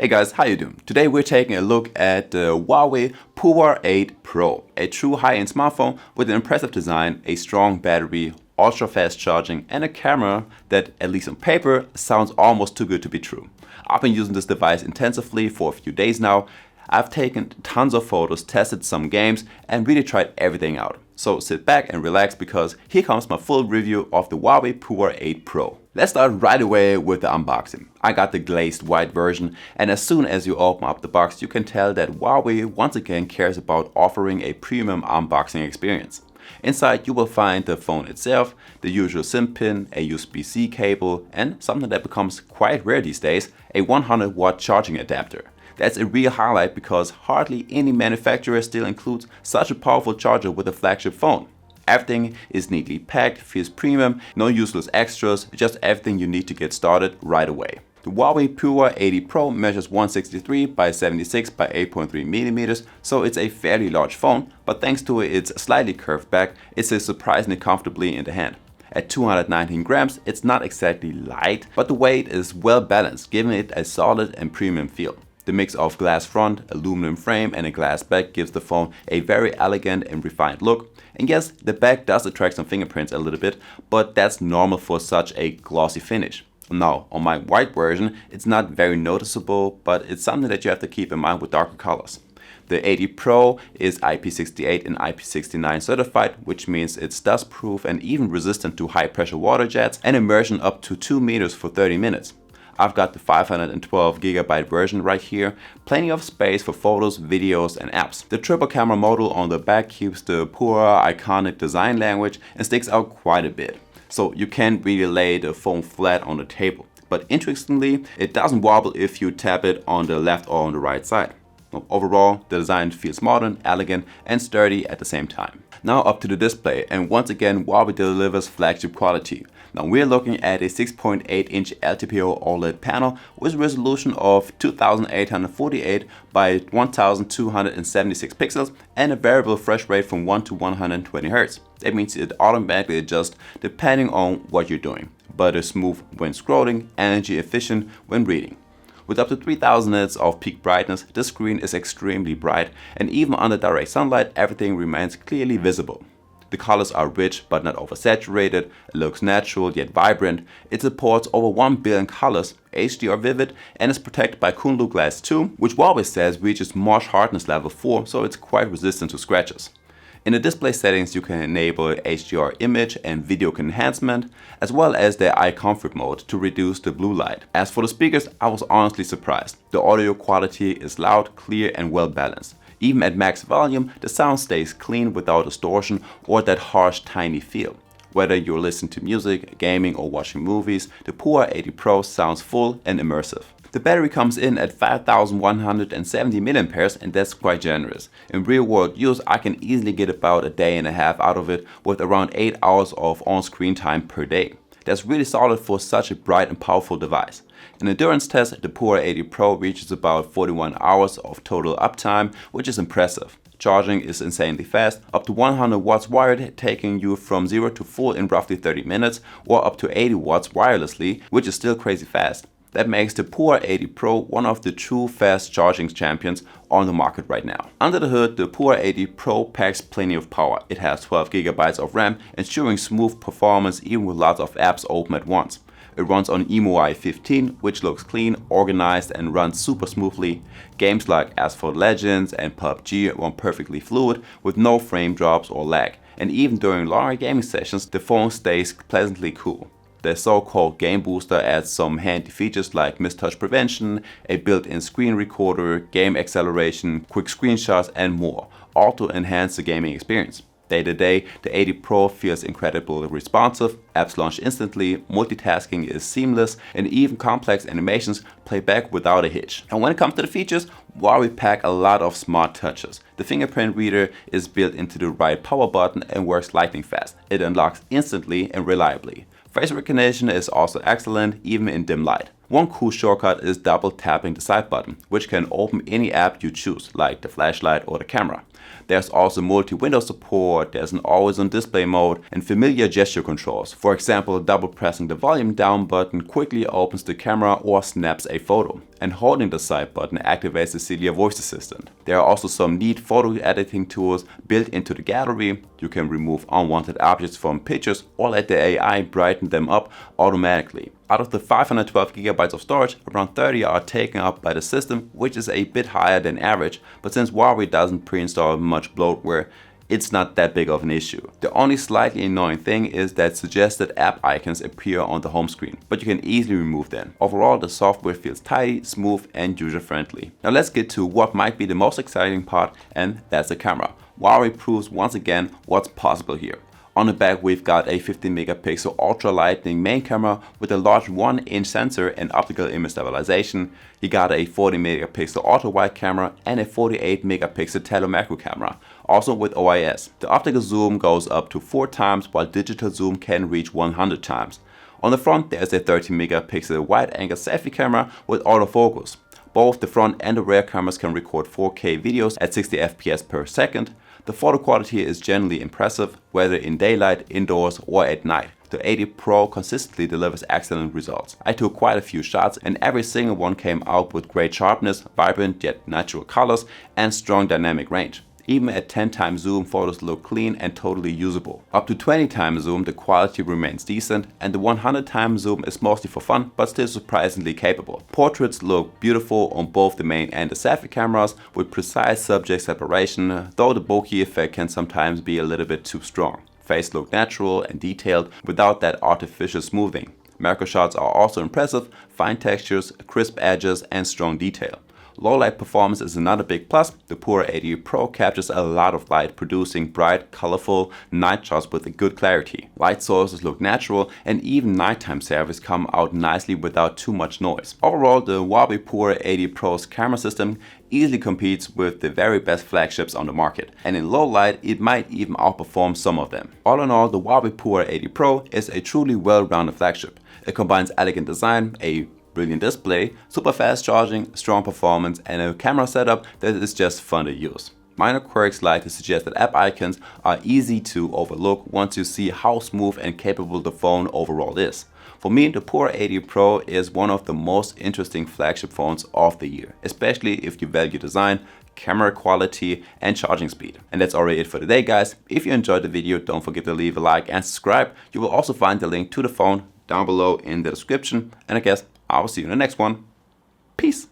Hey guys, how you doing? Today we're taking a look at the Huawei Pura 8 Pro, a true high-end smartphone with an impressive design, a strong battery, ultra-fast charging, and a camera that, at least on paper, sounds almost too good to be true. I've been using this device intensively for a few days now. I've taken tons of photos, tested some games, and really tried everything out. So sit back and relax because here comes my full review of the Huawei Pura 8 Pro. Let's start right away with the unboxing. I got the glazed white version, and as soon as you open up the box you can tell that Huawei once again cares about offering a premium unboxing experience. Inside you will find the phone itself, the usual SIM pin, a USB-C cable, and something that becomes quite rare these days, a 100-watt charging adapter. That's a real highlight because hardly any manufacturer still includes such a powerful charger with a flagship phone. Everything is neatly packed, feels premium, no useless extras, just everything you need to get started right away. The Huawei Pura 8 Pro measures 163 by 76 by 8.3 millimeters, so it's a fairly large phone, but thanks to its slightly curved back, it sits surprisingly comfortably in the hand. At 219 grams, it's not exactly light, but the weight is well balanced, giving it a solid and premium feel. The mix of glass front, aluminum frame and a glass back gives the phone a very elegant and refined look. And yes, the back does attract some fingerprints a little bit, but that's normal for such a glossy finish. Now, on my white version, it's not very noticeable, but it's something that you have to keep in mind with darker colors. The 80 Pro is IP68 and IP69 certified, which means it's dust proof and even resistant to high pressure water jets and immersion up to 2 meters for 30 minutes. I've got the 512GB version right here, plenty of space for photos, videos and apps. The triple camera module on the back keeps the Pura iconic design language and sticks out quite a bit. So you can't really lay the phone flat on the table. But interestingly, it doesn't wobble if you tap it on the left or on the right side. Overall, the design feels modern, elegant and sturdy at the same time. Now up to the display, and once again Huawei delivers flagship quality. Now we're looking at a 6.8-inch LTPO OLED panel with a resolution of 2848 by 1276 pixels and a variable refresh rate from 1 to 120 Hz. That means it automatically adjusts depending on what you're doing, but is smooth when scrolling, energy efficient when reading. With up to 3000 nits of peak brightness, the screen is extremely bright, and even under direct sunlight everything remains clearly visible. The colors are rich but not oversaturated, it looks natural yet vibrant, it supports over 1 billion colors, HDR vivid, and is protected by Kunlu Glass 2, which Huawei says reaches Marsh hardness level 4, so it's quite resistant to scratches. In the display settings you can enable HDR image and video enhancement, as well as the eye comfort mode to reduce the blue light. As for the speakers, I was honestly surprised. The audio quality is loud, clear and well balanced. Even at max volume, the sound stays clean without distortion or that harsh tiny feel. Whether you're listening to music, gaming or watching movies, the Pura 8 Pro sounds full and immersive. The battery comes in at 5170 mAh and that's quite generous. In real world use I can easily get about a day and a half out of it with around 8 hours of on-screen time per day. That's really solid for such a bright and powerful device. In endurance test, the Pura 8 Pro reaches about 41 hours of total uptime, which is impressive. Charging is insanely fast, up to 100 watts wired, taking you from 0 to full in roughly 30 minutes, or up to 80 watts wirelessly, which is still crazy fast. That makes the Pura 8 Pro one of the true fast charging champions on the market right now. Under the hood, the Pura 8 Pro packs plenty of power. It has 12GB of RAM, ensuring smooth performance even with lots of apps open at once. It runs on EMUI 15, which looks clean, organized and runs super smoothly. Games like Asphalt Legends and PUBG run perfectly fluid with no frame drops or lag. And even during longer gaming sessions, the phone stays pleasantly cool. The so-called Game Booster adds some handy features like mistouch prevention, a built-in screen recorder, game acceleration, quick screenshots and more, all to enhance the gaming experience. Day to day, the 80 Pro feels incredibly responsive, apps launch instantly, multitasking is seamless, and even complex animations play back without a hitch. And when it comes to the features, Huawei pack a lot of smart touches. The fingerprint reader is built into the right power button and works lightning fast. It unlocks instantly and reliably. Face recognition is also excellent, even in dim light. One cool shortcut is double tapping the side button, which can open any app you choose, like the flashlight or the camera. There's also multi-window support, there's an always-on display mode, and familiar gesture controls. For example, double pressing the volume down button quickly opens the camera or snaps a photo, and holding the side button activates the Celia voice assistant. There are also some neat photo editing tools built into the gallery. You can remove unwanted objects from pictures or let the AI brighten them up automatically. Out of the 512 GB of storage, around 30 are taken up by the system, which is a bit higher than average, but since Huawei doesn't pre-install much bloatware, it's not that big of an issue. The only slightly annoying thing is that suggested app icons appear on the home screen, but you can easily remove them. Overall, the software feels tidy, smooth, and user-friendly. Now let's get to what might be the most exciting part, and that's the camera. Huawei proves once again what's possible here. On the back, we've got a 15 megapixel ultra lightning main camera with a large 1-inch sensor and optical image stabilization. You got a 40 megapixel ultra wide camera and a 48 megapixel telemacro camera, also with OIS. The optical zoom goes up to 4 times while digital zoom can reach 100 times. On the front, there's a 30 megapixel wide angle selfie camera with autofocus. Both the front and the rear cameras can record 4K videos at 60 FPS per second. The photo quality is generally impressive, whether in daylight, indoors, or at night. The 80 Pro consistently delivers excellent results. I took quite a few shots and every single one came out with great sharpness, vibrant yet natural colors, and strong dynamic range. Even at 10 times zoom, photos look clean and totally usable. Up to 20 times zoom, the quality remains decent, and the 100 times zoom is mostly for fun, but still surprisingly capable. Portraits look beautiful on both the main and the selfie cameras, with precise subject separation, though the bokeh effect can sometimes be a little bit too strong. Face look natural and detailed without that artificial smoothing. Macro shots are also impressive, fine textures, crisp edges, and strong detail. Low light performance is another big plus. The Pura 80 Pro captures a lot of light, producing bright, colorful night shots with a good clarity. Light sources look natural, and even nighttime selfies come out nicely without too much noise. Overall, the Huawei Pura 80 Pro's camera system easily competes with the very best flagships on the market, and in low light it might even outperform some of them. All in all, the Huawei Pura 80 Pro is a truly well-rounded flagship. It combines elegant design, a brilliant display, super fast charging, strong performance, and a camera setup that is just fun to use. Minor quirks like the suggested app icons are easy to overlook once you see how smooth and capable the phone overall is. For me, the Pura 80 Pro is one of the most interesting flagship phones of the year, especially if you value design, camera quality, and charging speed. And that's already it for today, guys. If you enjoyed the video, don't forget to leave a like and subscribe. You will also find the link to the phone down below in the description, and I guess I will see you in the next one. Peace.